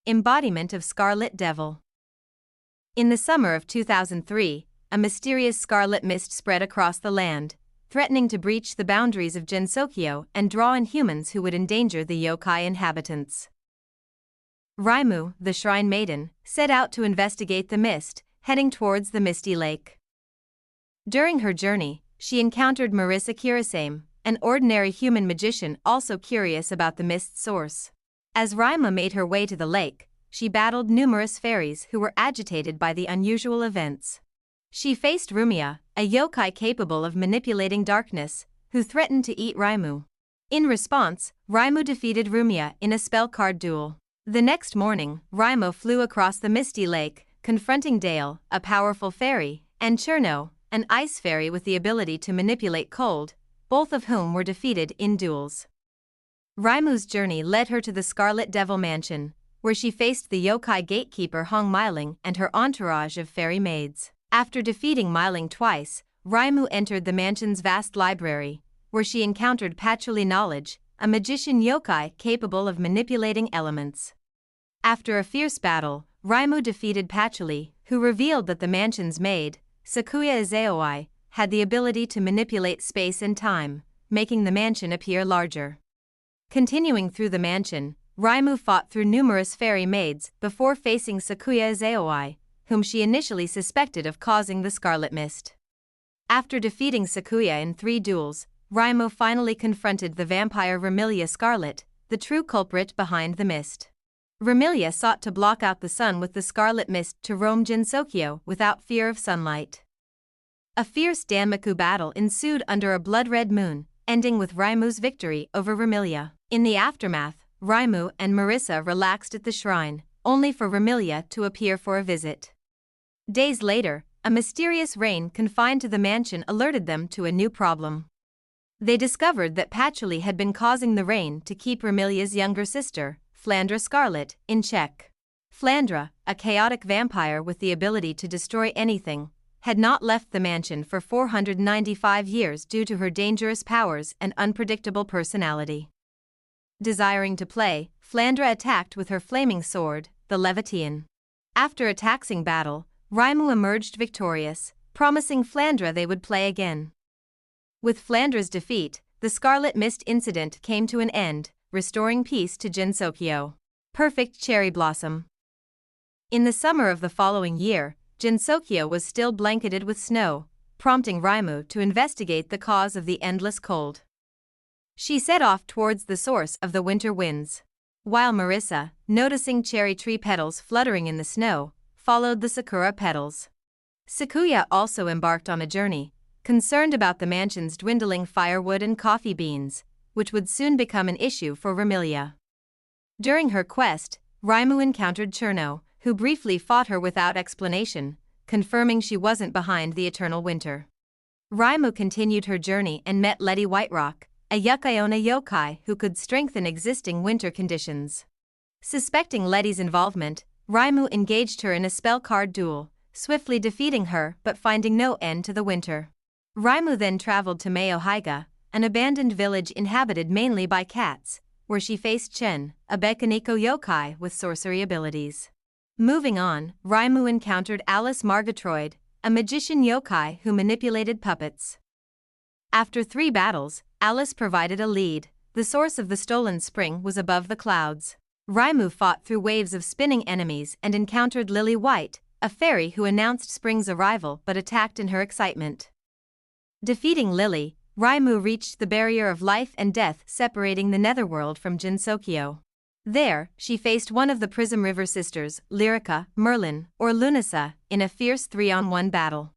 embodiment of Scarlet Devil. In the summer of 2003, a mysterious scarlet mist spread across the land, threatening to breach the boundaries of Gensokyo and draw in humans who would endanger the yokai inhabitants. Raimu, the shrine maiden, set out to investigate the mist, heading towards the misty lake. During her journey, she encountered Marisa Kirasame, an ordinary human magician also curious about the mist's source. As Raimu made her way to the lake, she battled numerous fairies who were agitated by the unusual events. She faced Rumia, a yokai capable of manipulating darkness, who threatened to eat Raimu. In response, Raimu defeated Rumia in a spell card duel. The next morning, Raimu flew across the misty lake, confronting Dale, a powerful fairy, and Cherno, an ice fairy with the ability to manipulate cold, both of whom were defeated in duels. Raimu's journey led her to the Scarlet Devil mansion, where she faced the yokai gatekeeper Hong Meiling and her entourage of fairy maids. After defeating Meiling twice, Raimu entered the mansion's vast library, where she encountered Patchouli Knowledge, a magician yokai capable of manipulating elements. After a fierce battle, Raimu defeated Patchouli, who revealed that the mansion's maid, Sakuya Izaoi, had the ability to manipulate space and time, making the mansion appear larger. Continuing through the mansion, Raimu fought through numerous fairy maids before facing Sakuya Izaoi, whom she initially suspected of causing the Scarlet Mist. After defeating Sakuya in 3 duels, Raimu finally confronted the vampire Vermilia Scarlet, the true culprit behind the mist. Vermilia sought to block out the sun with the Scarlet Mist to roam Gensokyo without fear of sunlight. A fierce Danmaku battle ensued under a blood-red moon, ending with Raimu's victory over Vermilia. In the aftermath, Raimu and Marisa relaxed at the shrine, only for Vermilia to appear for a visit. Days later, a mysterious rain confined to the mansion alerted them to a new problem. They discovered that Patchouli had been causing the rain to keep Vermilia's younger sister, Flandra Scarlet, in check. Flandra, a chaotic vampire with the ability to destroy anything, had not left the mansion for 495 years due to her dangerous powers and unpredictable personality. Desiring to play, Flandra attacked with her flaming sword, the Levitian. After a taxing battle, Raimu emerged victorious, promising Flandra they would play again. With Flandra's defeat, the Scarlet Mist incident came to an end, restoring peace to Gensokyo. Perfect cherry blossom. In the summer of the following year, Gensokyo was still blanketed with snow, prompting Raimu to investigate the cause of the endless cold. She set off towards the source of the winter winds, while Marisa, noticing cherry tree petals fluttering in the snow, followed the sakura petals. Sakuya also embarked on a journey, concerned about the mansion's dwindling firewood and coffee beans, which would soon become an issue for Vermilia. During her quest, Raimu encountered Cherno, who briefly fought her without explanation, confirming she wasn't behind the eternal winter. Raimu continued her journey and met Letty Whiterock, a Yukiona yokai who could strengthen existing winter conditions. Suspecting Letty's involvement, Raimu engaged her in a spell card duel, swiftly defeating her but finding no end to the winter. Raimu then traveled to Meiohaiga, an abandoned village inhabited mainly by cats, where she faced Chen, a Bekaniko yokai with sorcery abilities. Moving on, Raimu encountered Alice Margatroyd, a magician yokai who manipulated puppets. After 3 battles, Alice provided a lead. The source of the stolen spring was above the clouds. Raimu fought through waves of spinning enemies and encountered Lily White, a fairy who announced spring's arrival but attacked in her excitement. Defeating Lily, Raimu reached the barrier of life and death separating the netherworld from Gensokyo. There, she faced one of the Prism River sisters, Lyrica, Merlin, or Lunasa, in a fierce 3-on-1 battle.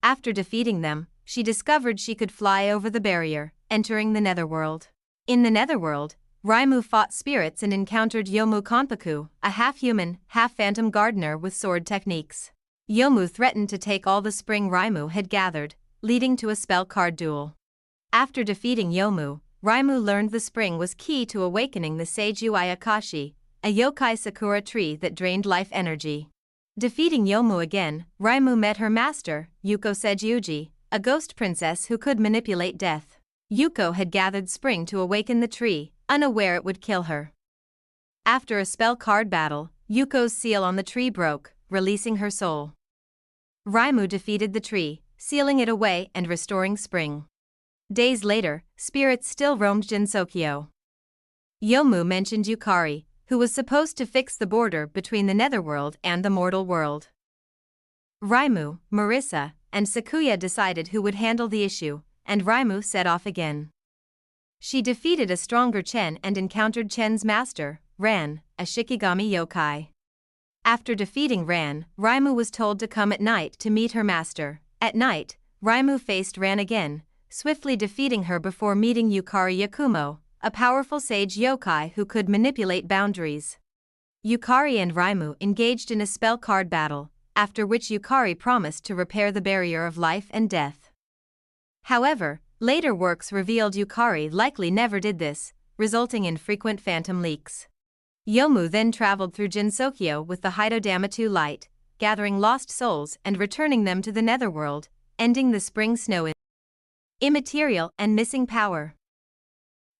After defeating them, she discovered she could fly over the barrier, entering the netherworld. In the netherworld, Raimu fought spirits and encountered Yomu Konpaku, a half-human, half-phantom gardener with sword techniques. Yomu threatened to take all the spring Raimu had gathered, leading to a spell card duel. After defeating Yomu, Raimu learned the spring was key to awakening the Seiju Ayakashi, a yokai sakura tree that drained life energy. Defeating Yomu again, Raimu met her master, Yuko Seijuji, a ghost princess who could manipulate death. Yuko had gathered spring to awaken the tree, unaware it would kill her. After a spell card battle, Yuko's seal on the tree broke, releasing her soul. Raimu defeated the tree, sealing it away and restoring spring. Days later, spirits still roamed Jinsokyo. Yomu mentioned Yukari, who was supposed to fix the border between the netherworld and the mortal world. Raimu, Marissa, and Sakuya decided who would handle the issue, and Raimu set off again. She defeated a stronger Chen and encountered Chen's master, Ran, a Shikigami yokai. After defeating Ran, Raimu was told to come at night to meet her master. At night, Raimu faced Ran again, swiftly defeating her before meeting Yukari Yakumo, a powerful sage yokai who could manipulate boundaries. Yukari and Raimu engaged in a spell card battle, after which Yukari promised to repair the barrier of life and death. However, later works revealed Yukari likely never did this, resulting in frequent phantom leaks. Yomu then traveled through Jinsokyo with the Hidodama-2 light, gathering lost souls and returning them to the netherworld, ending the spring snow immaterial and missing power.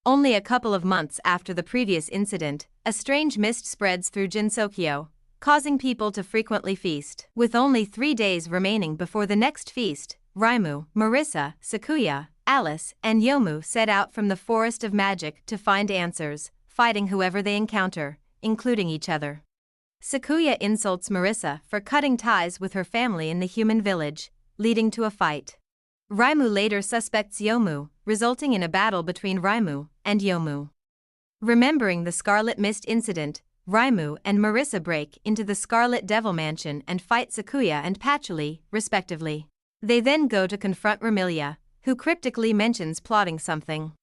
Only a couple of months after the previous incident, a strange mist spreads through Jinsokyo, causing people to frequently feast. With only 3 days remaining before the next feast, Raimu, Marissa, Sakuya, Alice, and Yomu set out from the Forest of Magic to find answers, fighting whoever they encounter, including each other. Sakuya insults Marissa for cutting ties with her family in the human village, leading to a fight. Raimu later suspects Yomu, resulting in a battle between Raimu and Yomu. Remembering the Scarlet Mist incident, Raimu and Marissa break into the Scarlet Devil mansion and fight Sakuya and Patchouli, respectively. They then go to confront Remilia, who cryptically mentions plotting something.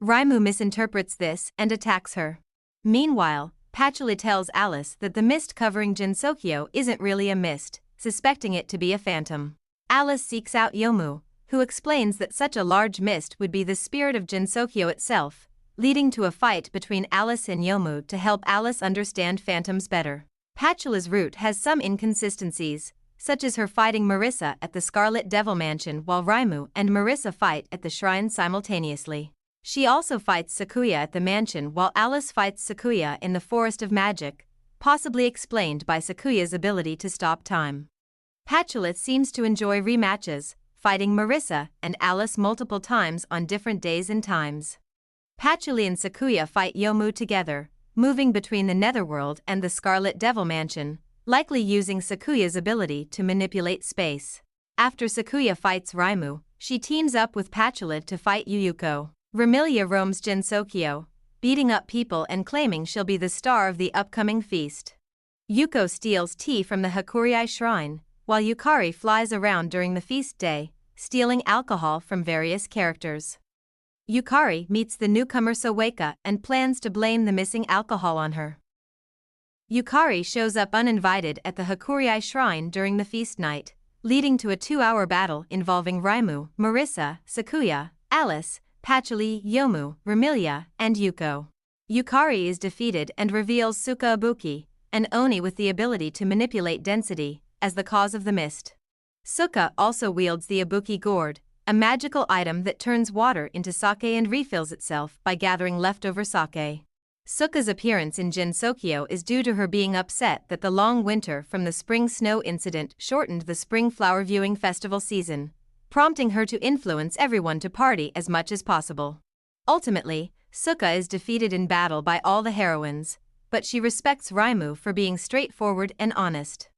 Raimu misinterprets this and attacks her. Meanwhile, Patchouli tells Alice that the mist covering Jinsokyo isn't really a mist, suspecting it to be a phantom. Alice seeks out Yomu, who explains that such a large mist would be the spirit of Jinsokyo itself, leading to a fight between Alice and Yomu to help Alice understand phantoms better. Patchouli's route has some inconsistencies, such as her fighting Marissa at the Scarlet Devil mansion while Raimu and Marissa fight at the shrine simultaneously. She also fights Sakuya at the mansion while Alice fights Sakuya in the Forest of Magic, possibly explained by Sakuya's ability to stop time. Patchouli seems to enjoy rematches, fighting Marissa and Alice multiple times on different days and times. Patchouli and Sakuya fight Yomu together, moving between the Netherworld and the Scarlet Devil mansion, likely using Sakuya's ability to manipulate space. After Sakuya fights Raimu, she teams up with Patchouli to fight Yuyuko. Remilia roams Jinsokyo, beating up people and claiming she'll be the star of the upcoming feast. Yuko steals tea from the Hakuryai shrine, while Yukari flies around during the feast day, stealing alcohol from various characters. Yukari meets the newcomer Saweka and plans to blame the missing alcohol on her. Yukari shows up uninvited at the Hakuryai shrine during the feast night, leading to a 2-hour battle involving Raimu, Marissa, Sakuya, Alice, Patchouli, Yomu, Remilia, and Yuko. Yukari is defeated and reveals Suka Ibuki, an Oni with the ability to manipulate density, as the cause of the mist. Suka also wields the Ibuki gourd, a magical item that turns water into sake and refills itself by gathering leftover sake. Suka's appearance in Jinsokyo is due to her being upset that the long winter from the spring snow incident shortened the spring flower viewing festival season, prompting her to influence everyone to party as much as possible. Ultimately, Suka is defeated in battle by all the heroines, but she respects Raimu for being straightforward and honest.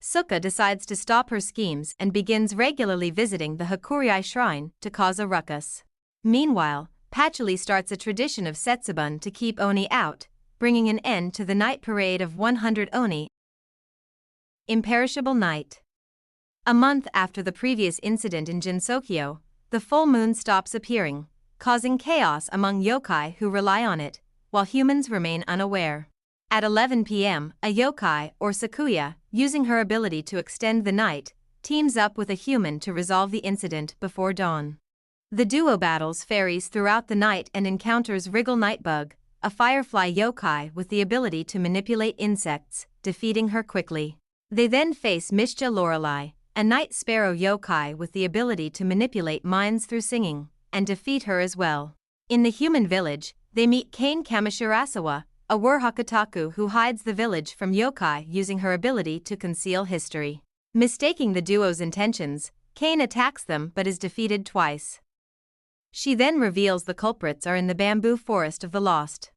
Suka decides to stop her schemes and begins regularly visiting the Hakuryai shrine to cause a ruckus. Meanwhile, Patchouli starts a tradition of Setsubun to keep Oni out, bringing an end to the night parade of 100 Oni. Imperishable Night. A month after the previous incident in Jinsokyo, the full moon stops appearing, causing chaos among yokai who rely on it, while humans remain unaware. At 11 p.m., a yokai, or Sakuya, using her ability to extend the night, teams up with a human to resolve the incident before dawn. The duo battles fairies throughout the night and encounters Wriggle Nightbug, a firefly yokai with the ability to manipulate insects, defeating her quickly. They then face Mishja Lorelei, a night sparrow yokai with the ability to manipulate minds through singing, and defeat her as well. In the human village, they meet Kane Kamishirasawa, a Warhakataku who hides the village from yokai using her ability to conceal history. Mistaking the duo's intentions, Kane attacks them but is defeated twice. She then reveals the culprits are in the bamboo forest of the lost.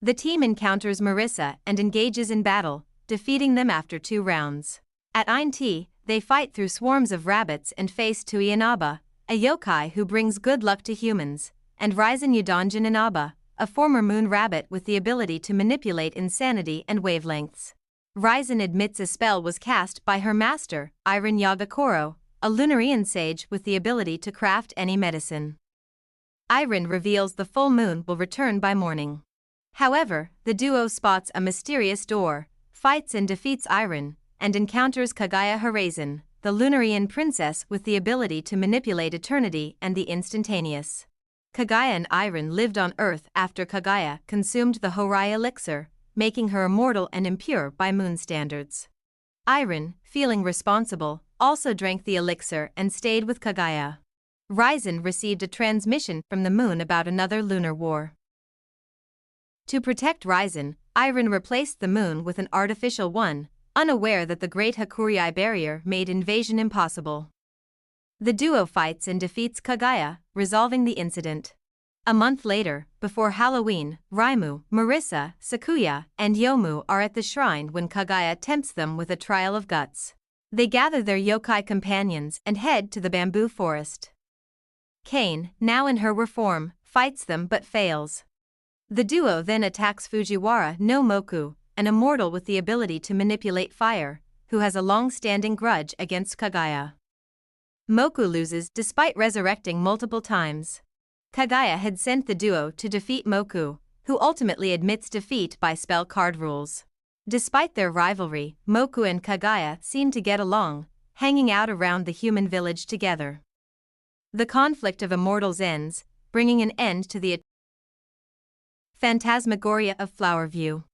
The team encounters Marissa and engages in battle, defeating them after 2 rounds. At Ainti, they fight through swarms of rabbits and face Tui Inaba, a yokai who brings good luck to humans, and Ryzen Yudonjin Inaba, a former moon rabbit with the ability to manipulate insanity and wavelengths. Ryzen admits a spell was cast by her master, Iron Yagakoro, a Lunarian sage with the ability to craft any medicine. Iron reveals the full moon will return by morning. However, the duo spots a mysterious door, fights and defeats Iron, and encounters Kagaya Hirazen, the Lunarian princess with the ability to manipulate eternity and the instantaneous. Kagaya and Iron lived on Earth after Kagaya consumed the Horai elixir, making her immortal and impure by moon standards. Iron, feeling responsible, also drank the elixir and stayed with Kagaya. Ryzen received a transmission from the moon about another lunar war. To protect Ryzen, Iron replaced the moon with an artificial one, unaware that the Great Hakuryai Barrier made invasion impossible. The duo fights and defeats Kagaya, resolving the incident. A month later, before Halloween, Raimu, Marissa, Sakuya, and Yomu are at the shrine when Kagaya tempts them with a trial of guts. They gather their yokai companions and head to the bamboo forest. Kane, now in her form, fights them but fails. The duo then attacks Fujiwara no Moku, an immortal with the ability to manipulate fire, who has a long-standing grudge against Kagaya. Moku loses despite resurrecting multiple times. Kagaya had sent the duo to defeat Moku, who ultimately admits defeat by spell card rules. Despite their rivalry, Moku and Kagaya seem to get along, hanging out around the human village together. The conflict of immortals ends, bringing an end to the Phantasmagoria of Flower View.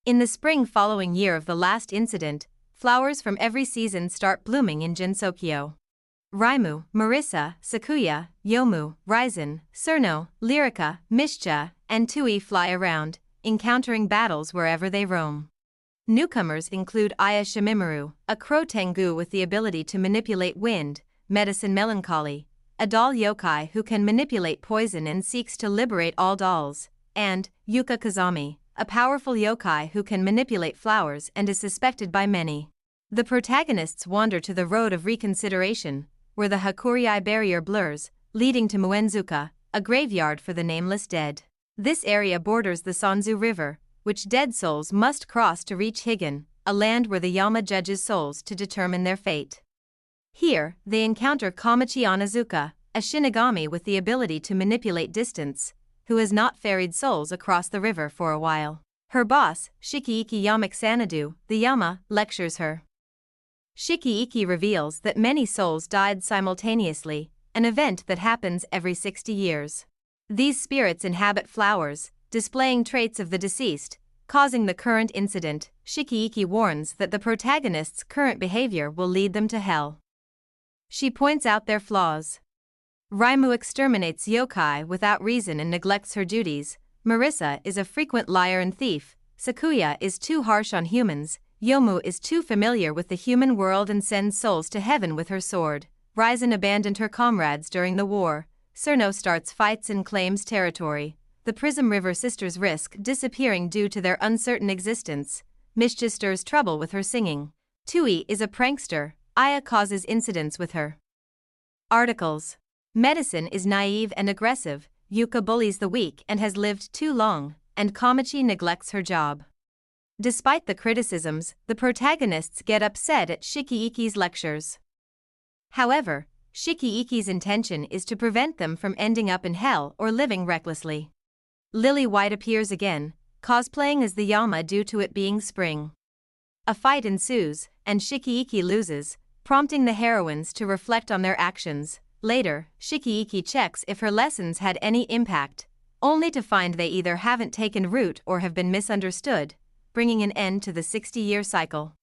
In the spring following year of the last incident, flowers from every season start blooming in Jinsokyo. Raimu, Marissa, Sakuya, Yomu, Ryzen, Surno, Lyrica, Mishcha, and Tui fly around, encountering battles wherever they roam. Newcomers include Aya Shimimaru, a crow tengu with the ability to manipulate wind, medicine melancholy, a doll yokai who can manipulate poison and seeks to liberate all dolls, and Yuka Kazami, a powerful yokai who can manipulate flowers and is suspected by many. The protagonists wander to the Road of Reconsideration, where the Hakuryai Barrier blurs, leading to Muenzuka, a graveyard for the nameless dead. This area borders the Sanzu River, which dead souls must cross to reach Higan, a land where the Yama judges souls to determine their fate. Here, they encounter Kamachi Anazuka, a Shinigami with the ability to manipulate distance, who has not ferried souls across the river for a while. Her boss, Shikiiki Yamak Sanadu, the Yama, lectures her. Shikiiki reveals that many souls died simultaneously, an event that happens every 60 years. These spirits inhabit flowers, displaying traits of the deceased, causing the current incident. Shikiiki warns that the protagonists' current behavior will lead them to hell. She points out their flaws. Raimu exterminates yokai without reason and neglects her duties. Marissa is a frequent liar and thief. Sakuya is too harsh on humans. Yomu is too familiar with the human world and sends souls to heaven with her sword. Ryzen abandoned her comrades during the war. Surno starts fights and claims territory. The Prism River sisters risk disappearing due to their uncertain existence. Mishcha stirs trouble with her singing. Tui is a prankster. Aya causes incidents with her. Articles. Medicine is naive and aggressive. Yuka bullies the weak and has lived too long, and Kamachi neglects her job. Despite the criticisms, the protagonists get upset at Shikiiki's lectures. However, Shikiiki's intention is to prevent them from ending up in hell or living recklessly. Lily White appears again, cosplaying as the Yama due to it being spring. A fight ensues, and Shikiiki loses, prompting the heroines to reflect on their actions. Later, Shikiiki checks if her lessons had any impact, only to find they either haven't taken root or have been misunderstood, bringing an end to the 60-year cycle.